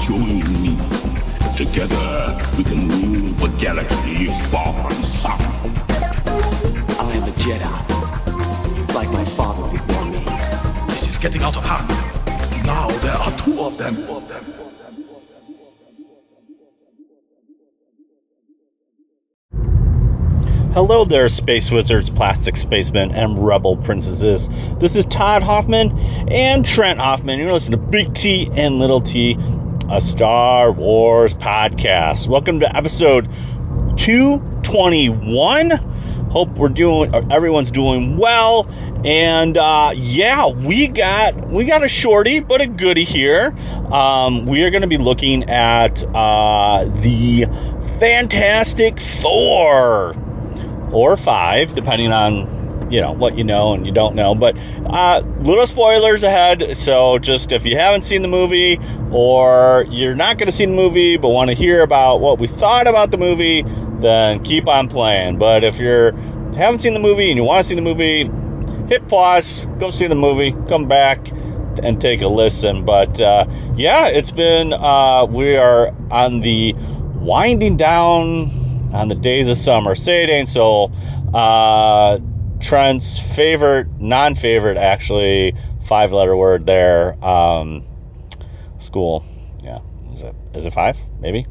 Join me. Together we can rule the galaxy far and sound. I am a Jedi, like my father before me. This is getting out of hand. Now there are two of them. Hello there, Space Wizards, Plastic Spacemen, and Rebel Princesses. This is Todd Hoffman and Trent Hoffman. You're listening to Big T and Little T, a Star Wars podcast. Welcome to episode 221. Hope everyone's doing well. And we got a shorty but a goodie here. We are going to be looking at the Fantastic Four. Or 5, depending on, what you know and you don't know. But little spoilers ahead. So just if you haven't seen the movie or you're not going to see the movie but want to hear about what we thought about the movie, then keep on playing. But if you haven't seen the movie and you want to see the movie, hit pause, go see the movie, come back and take a listen. But it's been, we are on the winding down on the days of summer. Say it ain't so. Trent's non-favorite, actually, 5-letter word there. School. Yeah. Is it 5? Maybe?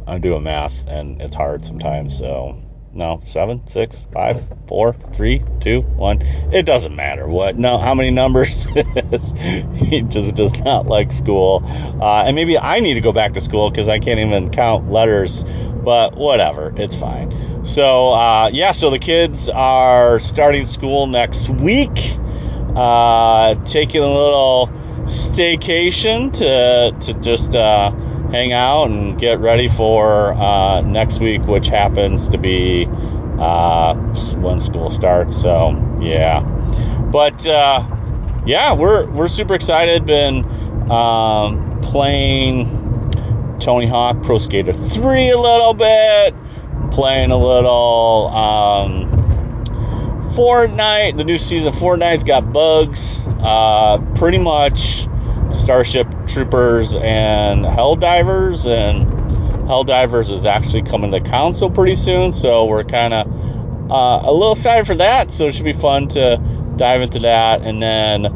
I'm doing math, and it's hard sometimes. So, no, 7, 6, 5, 4, 3, 2, 1. It doesn't matter how many numbers it is. He just does not like school. And maybe I need to go back to school because I can't even count letters. But whatever, it's fine. So, so the kids are starting school next week. Taking a little staycation to just hang out and get ready for next week, which happens to be when school starts. So, yeah. But, we're super excited. Been playing Tony Hawk Pro Skater 3 a little bit, playing a little Fortnite. The new season of Fortnite's got bugs, pretty much Starship Troopers and Helldivers, and Helldivers is actually coming to console pretty soon, so we're kind of a little excited for that, so it should be fun to dive into that. And then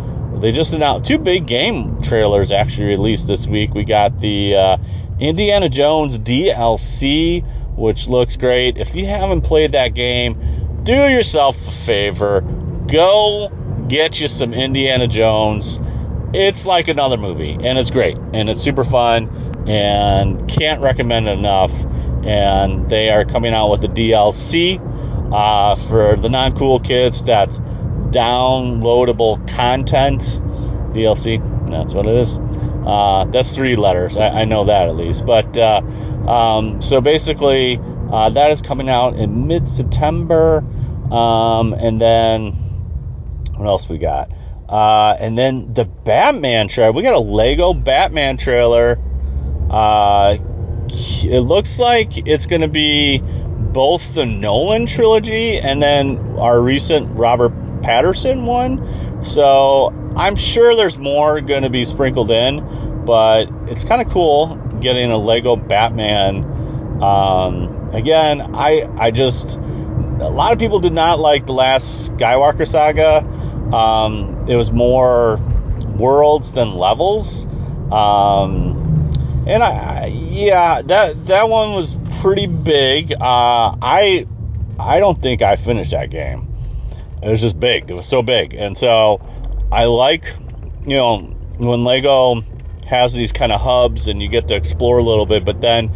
they just announced 2 big game trailers actually released this week. We got the Indiana Jones DLC, which looks great. If you haven't played that game, do yourself a favor. Go get you some Indiana Jones. It's like another movie, and it's great, and it's super fun, and can't recommend it enough. And they are coming out with the DLC for the non-cool kids. That's downloadable content. DLC, that's what it is. That's 3 letters. I know that at least. But so basically, that is coming out in mid-September. And then what else we got? And then the Batman trailer. We got a Lego Batman trailer. It looks like it's going to be both the Nolan trilogy and then our recent Robert Pattinson one. So I'm sure there's more going to be sprinkled in, but it's kind of cool getting a Lego Batman. Again, I just, a lot of people did not like the last Skywalker saga. It was more worlds than levels. And that one was pretty big. I don't think I finished that game. It was just big. It was so big. And so I like, when Lego has these kind of hubs and you get to explore a little bit, but then,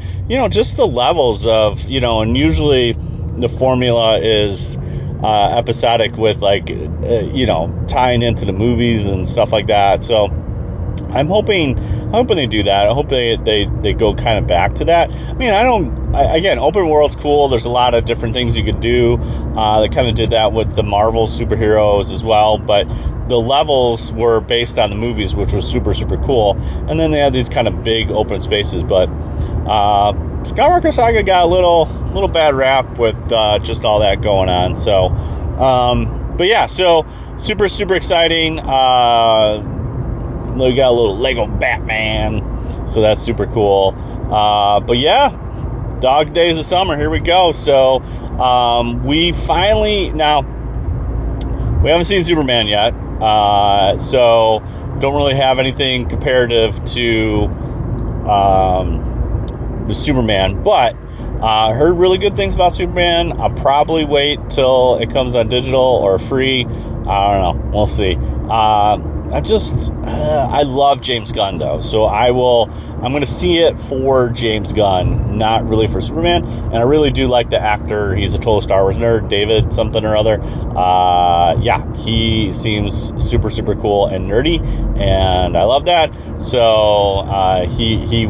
just the levels of, and usually the formula is episodic with tying into the movies and stuff like that. So I'm hoping they do that. I hope they go kind of back to that. I mean, again, open world's cool. There's a lot of different things you could do. They kind of did that with the Marvel superheroes as well, but the levels were based on the movies, which was super, super cool. And then they had these kind of big open spaces, but Skywalker Saga got a little bad rap with just all that going on. So, but yeah, so super, super exciting. We got a little Lego Batman. So that's super cool. But yeah, dog days of summer. Here we go. So we finally, now we haven't seen Superman yet. So don't really have anything comparative to the Superman, but heard really good things about Superman. I'll probably wait till it comes on digital or free. I don't know. We'll see. I love James Gunn though, so I'm going to see it for James Gunn, not really for Superman. And I really do like the actor. He's a total Star Wars nerd, David something or other. Yeah, he seems super, super cool and nerdy, and I love that. So he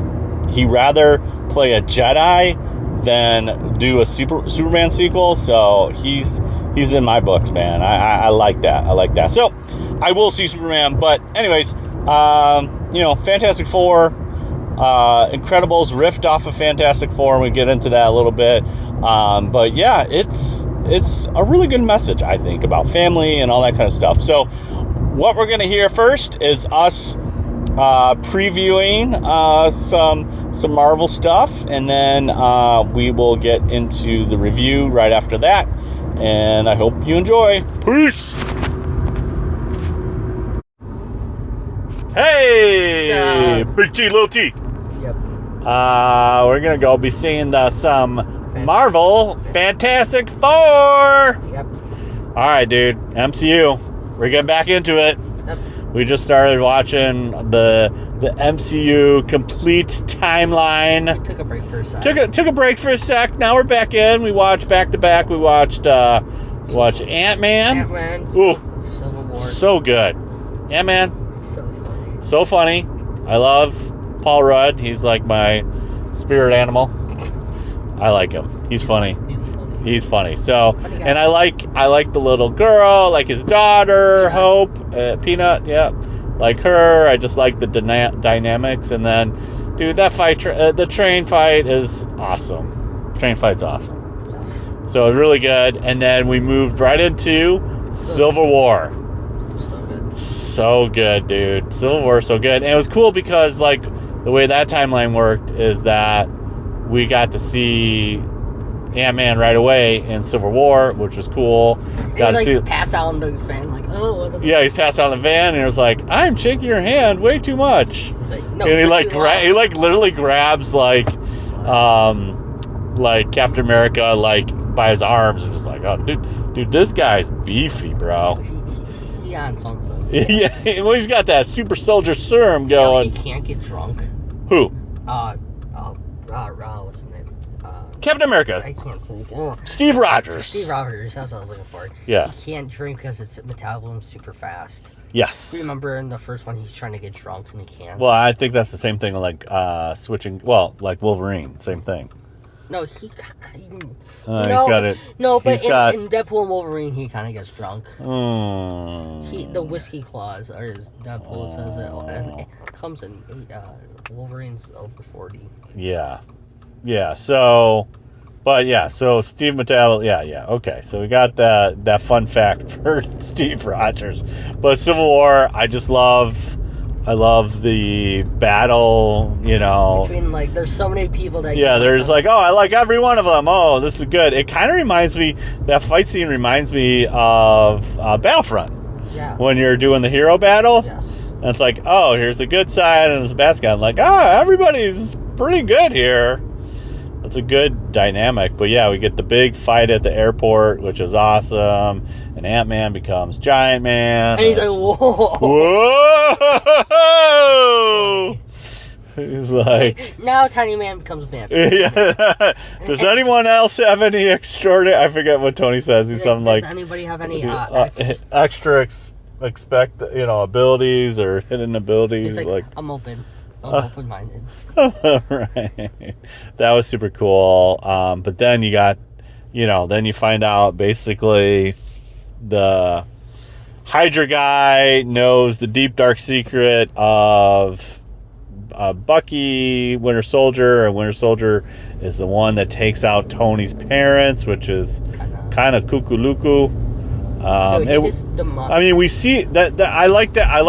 rather play a Jedi than do a Superman sequel. So he's in my books, man. I like that. I like that. So I will see Superman. But anyways, Fantastic Four, Incredibles riffed off of Fantastic Four, and we get into that a little bit. But yeah, it's a really good message, I think, about family and all that kind of stuff. So what we're gonna hear first is us previewing some Marvel stuff, and then we will get into the review right after that. And I hope you enjoy. Peace. Hey, Big T, little T. Yep. We're gonna go be seeing some Marvel Fantastic Four. Yep. All right, dude. MCU. We're getting back into it. Yep. We just started watching the MCU complete timeline. We took a break for a sec. Took a break for a sec. Now we're back in. We watched back to back. We watched Ant-Man. Ant-Man. Ooh, Civil War. so good. Ant-Man. So funny. So funny. I love Paul Rudd. He's like my spirit animal. I like him. He's funny. He's funny. So, Funny guy. and I like the little girl, like his daughter, Peanut. Hope, Peanut. Yeah, like her. I just like the dynamics. And then, dude, that fight, the train fight is awesome. Train fight's awesome. So it's really good. And then we moved right into Civil War. So good. So good, dude. Civil War, so good. And it was cool because, like, the way that timeline worked is that we got to see Ant-Man right away in Civil War, which was cool. Got He to was like pass out in the fan, like, oh, what the yeah, he's passed out in the van, and he was like, "I'm shaking your hand way too much." He's like, no, And he but you lost. he literally grabs like Captain America like by his arms and just like, "Oh, dude, this guy's beefy, bro." He on something. Yeah, well, he's got that super soldier serum You know going. he can't get drunk. Who? What's his name? Captain America. I can't think. Steve Rogers. Steve Rogers, that's what I was looking for. Yeah. He can't drink because its metabolism's super fast. Yes. Remember in the first one, he's trying to get drunk and he can't. Well, I think that's the same thing like switching. Well, like Wolverine, same thing. No, He's got it. No, but He's got- in Deadpool and Wolverine, he kind of gets drunk. The Mm. whiskey claws, or as Deadpool says it, and it comes in Wolverine's over 40. Yeah. So, but yeah. So Steve Mattel. Yeah. Okay. So we got that fun fact for Steve Rogers. But Civil War, I love the battle. Between, like, there's so many people that. Yeah, there's like, oh, I like every one of them. Oh, this is good. It kind of reminds me, that fight scene reminds me of Battlefront. Yeah. When you're doing the hero battle. Yes. And it's like, oh, here's the good side and there's the bad side. I'm like, everybody's pretty good here. It's a good dynamic. But yeah, we get the big fight at the airport, which is awesome. And Ant-Man becomes Giant Man. And he's like, whoa. Whoa! He's like, now Tiny Man becomes man. yeah. Does anyone else have any extraordinary? I forget what Tony says. He's something like, does anybody have any extra expect abilities or hidden abilities? He's like I'm open. I'm open-minded. Right. That was super cool. But then you got, then you find out basically the Hydra guy knows the deep dark secret of Bucky, Winter Soldier, and Winter Soldier is the one that takes out Tony's parents, which is kind of cuckoo-luku. We see that. I like that. I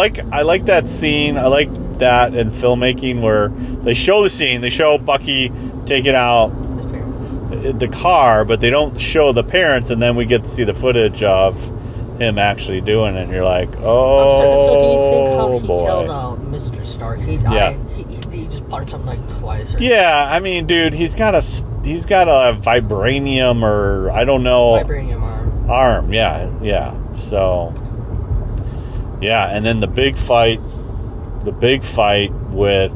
like that scene. I like that in filmmaking where they show the scene. They show Bucky taking out His parents. the car, but they don't show the parents, and then we get to see the footage of him actually doing it, and you're like, oh, So do you think how he boy. killed Mr. Stark? He just punched him like twice. Or Yeah, I mean, dude, he's got a vibranium, or I don't know, Vibranium arm. Yeah. So, yeah, and then the big fight with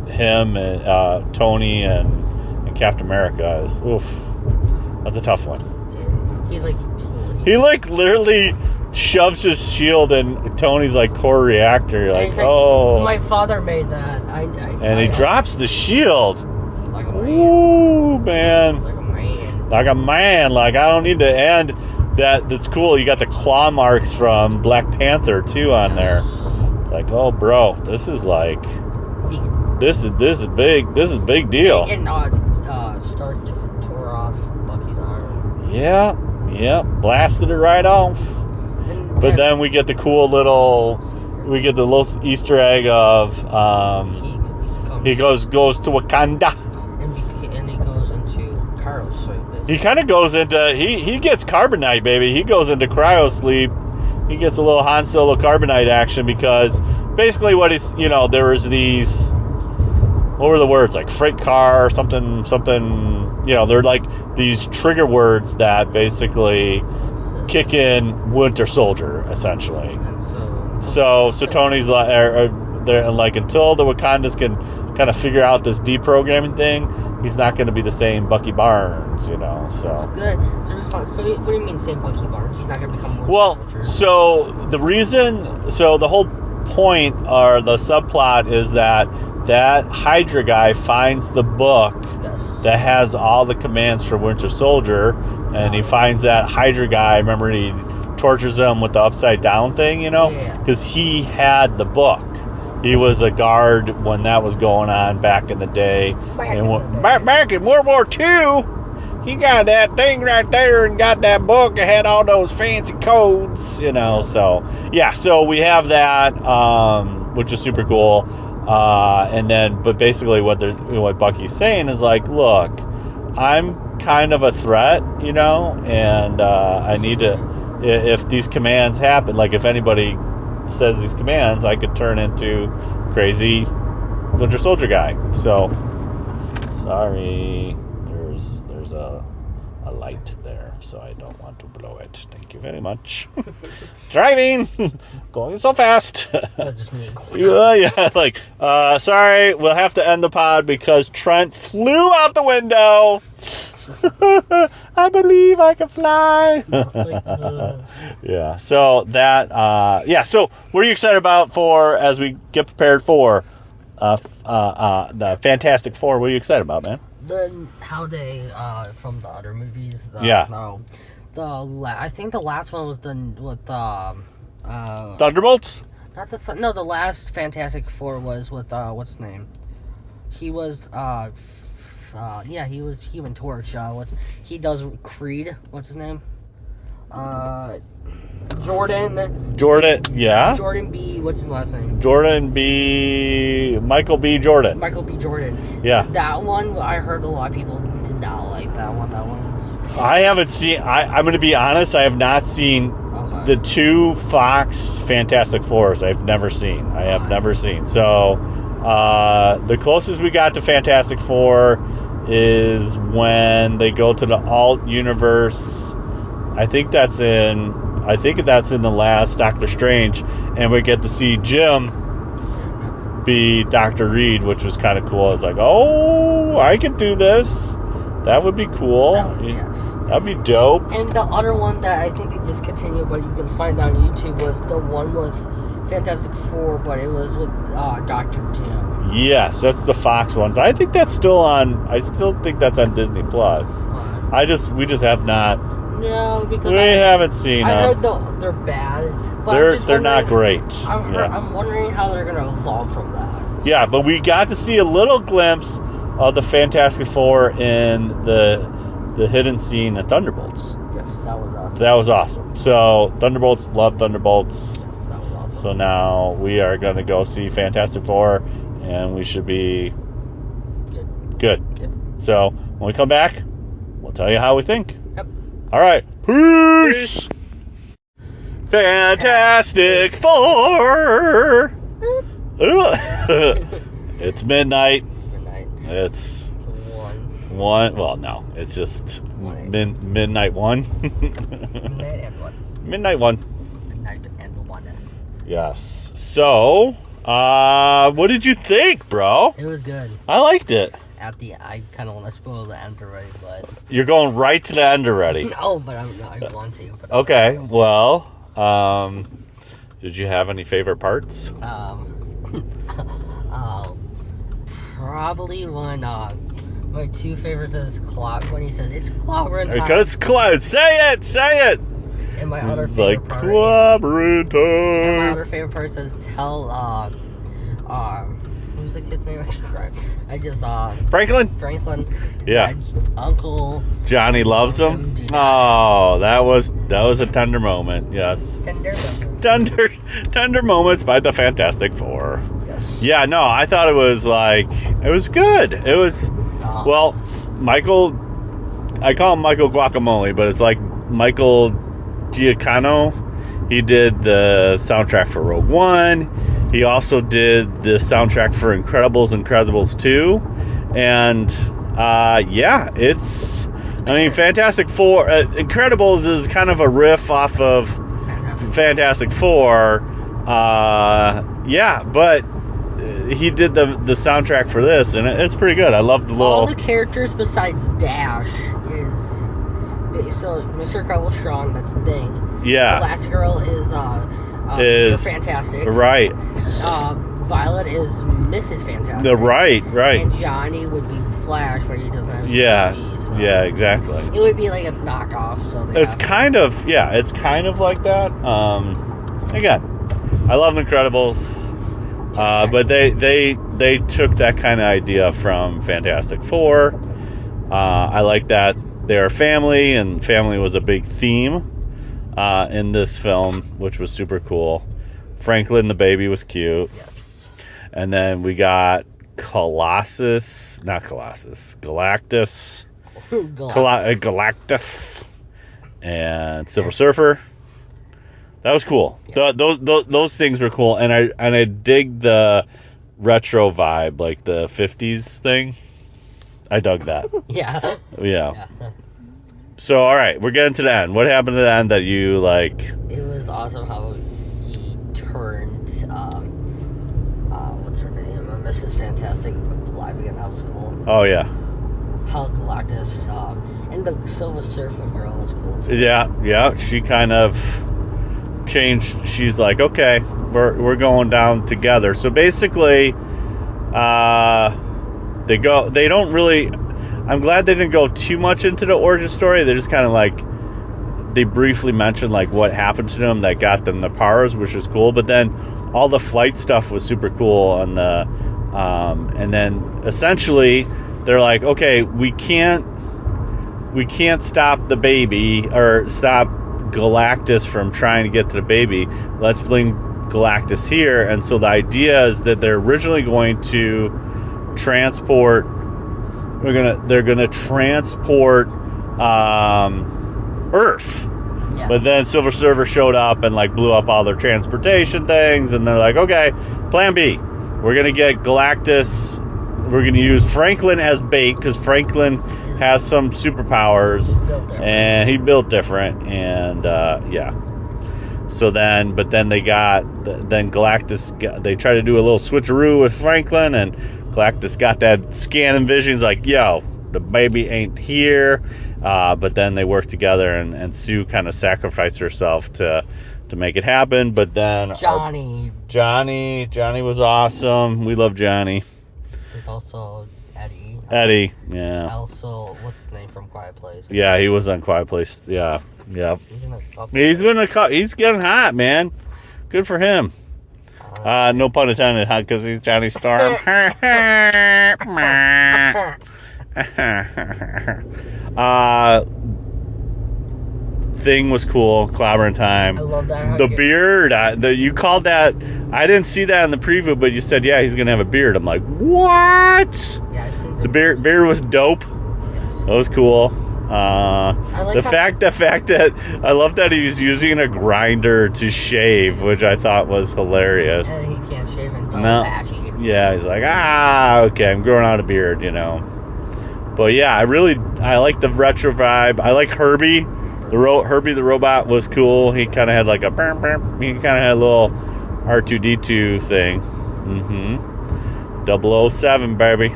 him and Tony and Captain America is, oof, that's a tough one. Dude, he's like. He like literally shoves his shield in Tony's like core reactor. You're like, he's like, oh. My father made that. And he drops the shield. Like a man. Ooh, man. Like a man. Like a man. Like, I don't need to end. That's cool. You got the claw marks from Black Panther too on there. It's like, oh, bro, this is like, this is big. This is a big deal. And Stark tore off Bucky's arm. Yeah, blasted it right off. But then we get the cool little, Easter egg of he goes to Wakanda. And he goes into cryo sleep. He kind of goes into, he gets carbonite, baby. He goes into cryo sleep. He gets a little Han Solo carbonite action because basically what he's, there was these, what were the words, like freight car or something, they're like these trigger words that basically kick in Winter Soldier, essentially. And so Tony's like, they're like, until the Wakandas can kind of figure out this deprogramming thing, he's not going to be the same Bucky Barnes, so. It's good. It's a response. So what do you mean same Bucky Barnes? He's not going to become more Soldier. So the whole point or the subplot is that Hydra guy finds the book that has all the commands for Winter Soldier, and he finds that Hydra guy, remember, he tortures him with the upside down thing, because he had the book. He was a guard when that was going on back in the day. Back in World War II, he got that thing right there and got that book that had all those fancy codes, so we have that, which is super cool. But basically what Bucky's saying is like, look, I'm kind of a threat, and I need to, if these commands happen, like if anybody says these commands, I could turn into crazy Winter Soldier guy. So, sorry, there's a light there, so I don't want to blow it. Thank you very much. Driving, going so fast. Sorry, we'll have to end the pod because Trent flew out the window. I believe I can fly. Yeah. So that. So what are you excited about as we get prepared for the Fantastic Four? What are you excited about, man? How they from the other movies. I think the last one was done with Thunderbolts. The last Fantastic Four was with what's his name? He was he was Human Torch. He does Creed. What's his name? Jordan, yeah. Jordan B. What's his last name? Michael B. Jordan. Michael B. Jordan. Yeah. That one, I heard a lot of people did not like that one. That one's. I haven't seen. I'm going to be honest. I have not seen the two Fox Fantastic Fours. I've never seen. I have never seen. So the closest we got to Fantastic Four is when they go to the alt universe. I think that's in the last Doctor Strange, and we get to see Jim be Dr. Reed, which was kind of cool. I was like, oh, I could do this. That would be cool. That'd be dope. And the other one that I think they discontinued, but you can find on YouTube, was the one with Fantastic Four, but it was with Dr. Doom. Yes, that's the Fox ones. I think that's still on. I still think that's on Disney Plus. We just have not. No, because we haven't seen them. I heard they're bad. But they're not great. I'm wondering how they're gonna evolve from that. Yeah, but we got to see a little glimpse of the Fantastic Four in the hidden scene at Thunderbolts. Yes, that was awesome. That was awesome. So Thunderbolts, love Thunderbolts. That was awesome. So now we are gonna go see Fantastic Four, and we should be Good. Yep. So when we come back, we'll tell you how we think. Yep. All right. Peace. Fantastic Four. It's midnight. It's midnight. It's 1. Well, no, it's just One. midnight 1. Midnight and 1. Midnight 1. Midnight and 1. Yes. So, what did you think, bro? It was good. I liked it. I kind of want to spoil the end already, but You're going right to the end already. no, but I want to. But Okay. Well, did you have any favorite parts? Probably when my 2 favorites is when he says it's clobbering time. Because it's close. Say it. And my other Like favorite part. clobbering And my time. other favorite part says tell who's the kid's name? I just Franklin? Franklin. Yeah. Uncle Johnny loves him. Do Oh, that was a tender moment. Yes. Tender moments by the Fantastic Four. Yes. Yeah, no, I thought it was good. It was, well, Michael, I call him Michael Guacamole, but it's like Michael Giacchino. He did the soundtrack for Rogue One. He also did the soundtrack for Incredibles 2. And, yeah, Fantastic Four, Incredibles is kind of a riff off of Fantastic Four. Yeah, but he did the soundtrack for this, and it's pretty good. I love the little... All the characters besides Dash is... So, Mr. Incredible Strong, that's Thing. Yeah. Elastigirl is Mr. Fantastic. Right. Violet is Mrs. Fantastic. Right. And Johnny would be Flash, but he doesn't have Yeah. TV, so Yeah, exactly. it would be like a knockoff. So It's kind of like that. Again, I love the Incredibles, but they took that kind of idea from Fantastic Four. I like that they're family, and family was a big theme in this film, which was super cool. Franklin the baby was cute. Yes. And then we got Galactus. Galactus and Silver Surfer. That was cool. Yeah. Those things were cool, and I dig the retro vibe, like the 50s thing. I dug that. Yeah. Yeah. So, all right, we're getting to the end. What happened to the end that you like? It was awesome how he turned what's her name? Mrs. Fantastic alive again. That was cool. Oh yeah. How Galactus and the Silver Surfer girl was cool too. Yeah. She kind of changed. She's like, okay, we're going down together. So basically, they don't really. I'm glad they didn't go too much into the origin story. They just kind of they briefly mentioned like what happened to them that got them the powers, which is cool. But then all the flight stuff was super cool on the, and then essentially they're like, okay, we can't stop the baby or stop Galactus from trying to get to the baby. Let's bring Galactus here. And so the idea is that they're originally going to transport. They're gonna transport Earth. Yeah. But then Silver Surfer showed up and blew up all their transportation things, and they're like, okay, plan B. We're gonna get Galactus. We're gonna use Franklin as bait because Franklin has some superpowers, and he built different, and yeah. So then Galactus they tried to do a little switcheroo with Franklin, and Galactus got that scanning vision. He's like, yo, the baby ain't here. But then they worked together, and Sue kind of sacrificed herself to make it happen. But then Johnny was awesome. We love Johnny. There's also Eddie. Yeah. Also, what's his name from Quiet Place? Yeah, he was on Quiet Place. Yeah. He's in a couple. He's getting hot, man. Good for him. No pun intended, huh? Because he's Johnny Storm. Thing was cool. Clobbering time. I love that. The beard. You called that. I didn't see that in the preview, but you said, yeah, he's gonna have a beard. I'm like, what? Yeah, I've seen The beard was dope. Yes. That was cool. like The fact that I love that he was using a grinder to shave, which I thought was hilarious. And he can't shave until No. patchy. Yeah, he's like, okay, I'm growing out a beard, you know. But yeah, I like the retro vibe. I like Herbie. Herbie the robot was cool. He kind of had like a burp, burp. He kind of had a little R2D2 thing. 007, baby.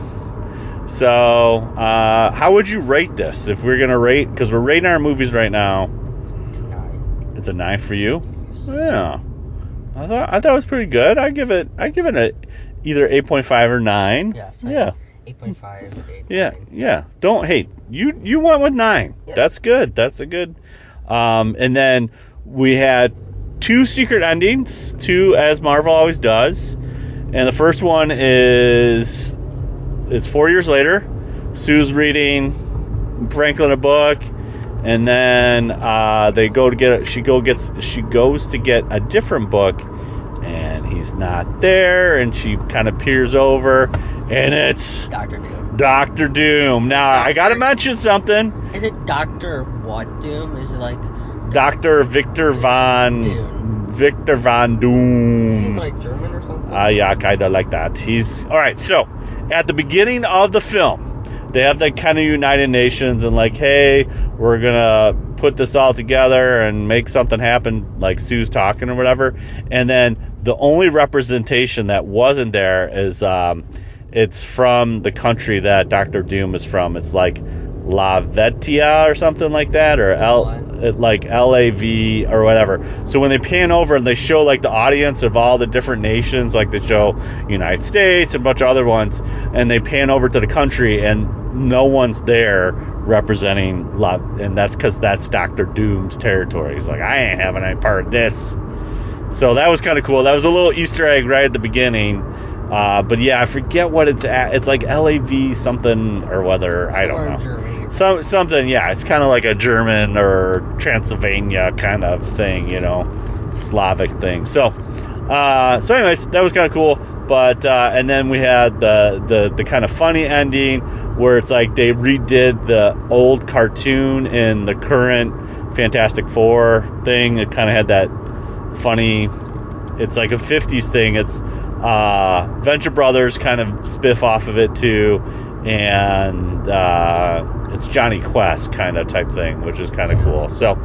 So, how would you rate this? If we're gonna rate, because we're rating our movies right now. It's a 9. It's a 9 for you. Yeah, I thought it was pretty good. I give it either 8.5 or 9. Yeah. 8.5. 8. Yeah. Don't hate. You went with 9. Yes. That's good. That's a good. And then we had 2 secret endings, 2 as Marvel always does. And the first one is it's 4 years later. Sue's reading Franklin a book, and then they go to get she goes to get a different book, and he's not there, and she kind of peers over, and it's Doctor Doom. Doctor Doom. Now I gotta mention something. Is it Doctor what Doom? Is it like Dr. Victor von Doom? Doom. Is he like German or something? Yeah, kind of like that. He's all right. So at the beginning of the film, they have that kind of United Nations and like, hey, we're gonna put this all together and make something happen, like Sue's talking or whatever. And then the only representation that wasn't there is it's from the country that Doctor Doom is from. It's like Lavetia or something like that, or like LAV or whatever. So when they pan over and they show like the audience of all the different nations, like they show United States and a bunch of other ones, and they pan over to the country and no one's there representing and that's because that's Doctor Doom's territory. He's like, I ain't having any part of this. So that was kind of cool. That was a little Easter egg right at the beginning. But yeah, I forget what it's at. It's like LAV something or whether, I don't know. Germany. Something, yeah. It's kind of like a German or Transylvania kind of thing, you know, Slavic thing. So anyways, that was kind of cool. But and then we had the kind of funny ending where it's like they redid the old cartoon in the current Fantastic Four thing. It kind of had that funny. It's like a 50s thing. It's Venture Brothers kind of spiff off of it too, and it's Johnny Quest kind of type thing, which is kind of cool. So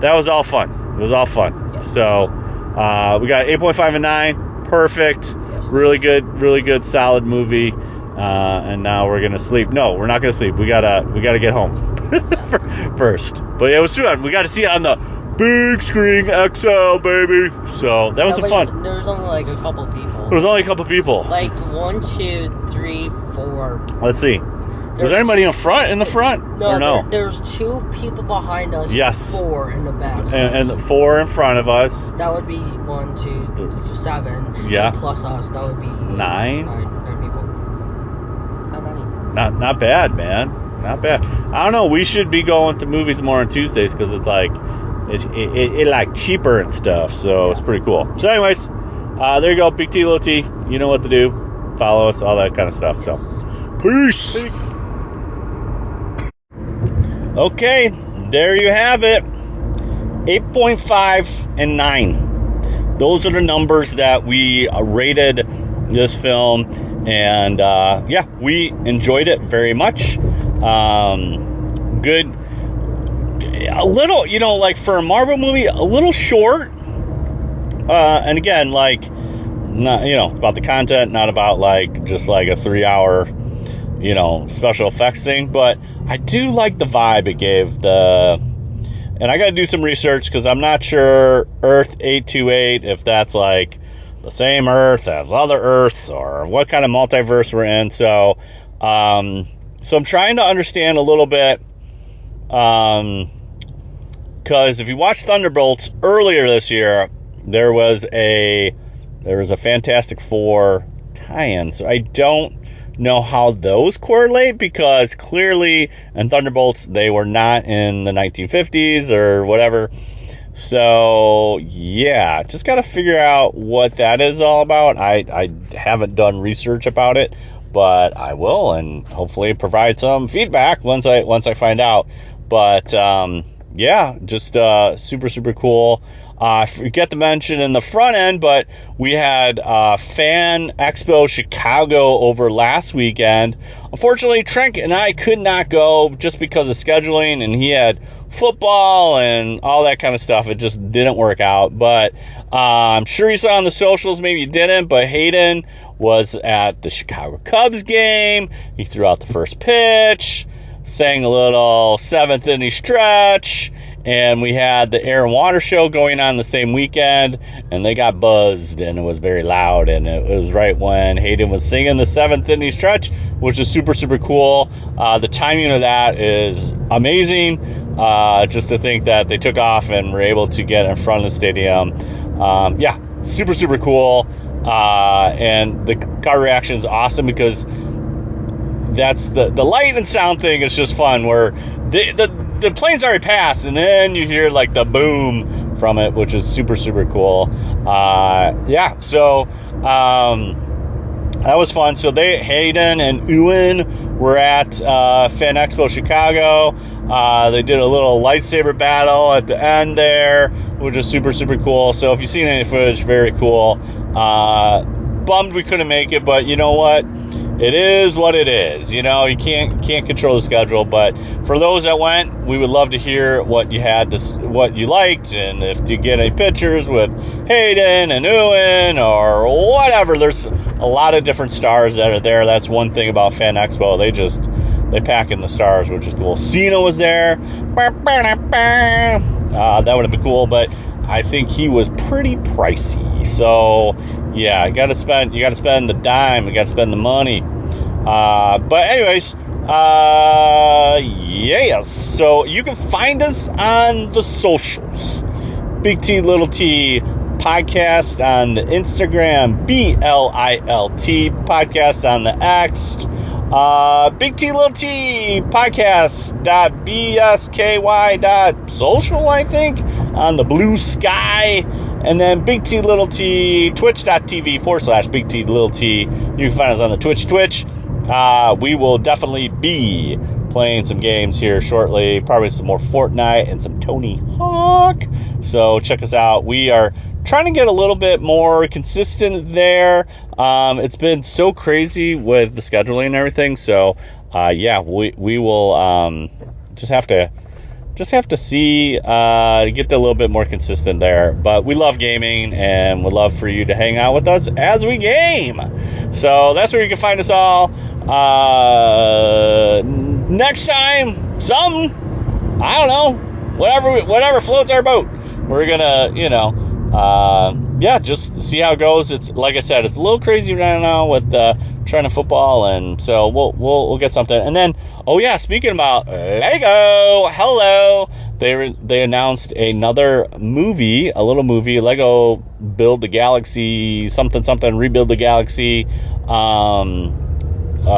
that was all fun. It was all fun. Yes. So we got 8.5 and 9, perfect, Yes. really good, solid movie. And now we're gonna sleep. No, we're not gonna sleep. We gotta get home first. But it was fun. We got to see it on the big screen XL, baby. So that was fun. There was only like a couple people. There was only a couple people. Like 1, 2, 3, 4. Let's see. Was there anybody in the front? No, Or no? There's 2 people behind us. Yes. 4 in the back. And 4 in front of us. That would be 1, 2, 7. Yeah. Plus us, that would be 9. 9 people. How many? Not bad, man. Not bad. I don't know. We should be going to movies more on Tuesdays because it's like it like cheaper and stuff. So it's pretty cool. So anyways, there you go. Big T, little T. You know what to do. Follow us, all that kind of stuff. So peace. Okay, there you have it. 8.5 and 9. Those are the numbers that we rated this film, and yeah, we enjoyed it very much. Good, a little, you know, like for a Marvel movie, a little short. And again, like, not, you know, it's about the content, not about like just like a 3-hour, you know, special effects thing. But I do like the vibe it gave and I got to do some research because I'm not sure Earth 828 if that's like the same Earth as other Earths or what kind of multiverse we're in. So I'm trying to understand a little bit, because if you watch Thunderbolts earlier this year, there was a Fantastic Four tie-in. So I don't know how those correlate, because clearly in Thunderbolts they were not in the 1950s or whatever. So yeah, just got to figure out what that is all about. I haven't done research about it, but I will, and hopefully provide some feedback once I find out. But yeah, just super, super cool. I forget to mention in the front end, but we had Fan Expo Chicago over last weekend. Unfortunately, Trent and I could not go just because of scheduling, and he had football and all that kind of stuff. It just didn't work out. But I'm sure you saw on the socials, maybe you didn't, but Hayden was at the Chicago Cubs game. He threw out the first pitch, sang a little seventh inning stretch, and we had the Air and Water Show going on the same weekend, and they got buzzed, and it was very loud, and it was right when Hayden was singing the seventh inning stretch, which is super, super cool. The timing of that is amazing, just to think that they took off and were able to get in front of the stadium. Yeah, super, super cool, and the crowd reaction is awesome because that's the light and sound thing is just fun, where the plane's already passed, and then you hear like the boom from it, which is super, super cool. Yeah, so that was fun. So Hayden and Ewan were at Fan Expo Chicago. They did a little lightsaber battle at the end there, which is super, super cool. So if you've seen any footage, very cool. Bummed we couldn't make it, but you know what? It is what it is. You know, you can't control the schedule, but for those that went, we would love to hear what you had what you liked, and if you get any pictures with Hayden and Ewan or whatever. There's a lot of different stars that are there. That's one thing about Fan Expo. They pack in the stars, which is cool. Cena was there. That would have been cool, but I think he was pretty pricey. So yeah, you got to spend the dime, you got to spend the money. But anyways, yes. So you can find us on the socials. Big T Little T Podcast on the Instagram, BLILT Podcast on the X. Big T Little T Podcast.bsky.social, I think, on the Blue Sky. And then Big T Little T, twitch.tv/Big T Little T. You can find us on the Twitch. We will definitely be playing some games here shortly, probably some more Fortnite and some Tony Hawk. So check us out. We are trying to get a little bit more consistent there. It's been so crazy with the scheduling and everything. So yeah, we will just have to see get a little bit more consistent there. But we love gaming, and would love for you to hang out with us as we game. So that's where you can find us all. Next time, I don't know, whatever floats our boat. We're gonna, yeah, just see how it goes. It's like I said, it's a little crazy right now with trying to football, and so we'll get something. And then, oh yeah, speaking about Lego, hello, they announced another movie, a little movie, Lego Build the Galaxy, something, Rebuild the Galaxy,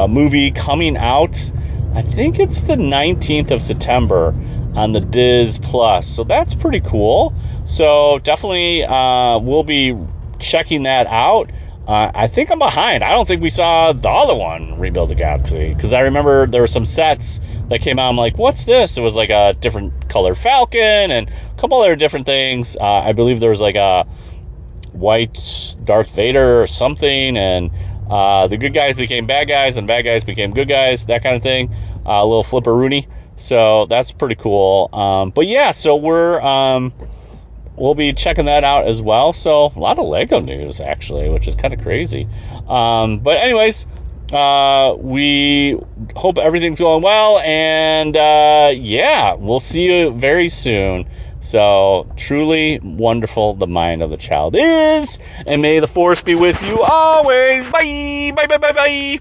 movie coming out. I think it's the 19th of September on the Diz Plus. So that's pretty cool. So definitely we'll be checking that out. I think I'm behind. I don't think we saw the other one, Rebuild the Galaxy, because I remember there were some sets that came out. I'm like, what's this? It was like a different color Falcon and a couple other different things. I believe there was like a white Darth Vader or something, and the good guys became bad guys and bad guys became good guys, that kind of thing. A little flipper-rooney. So that's pretty cool. But yeah, so we'll be checking that out as well. So a lot of Lego news, actually, which is kind of crazy. But anyways, we hope everything's going well, and yeah, we'll see you very soon. So truly wonderful the mind of the child is, and may the force be with you always. Bye.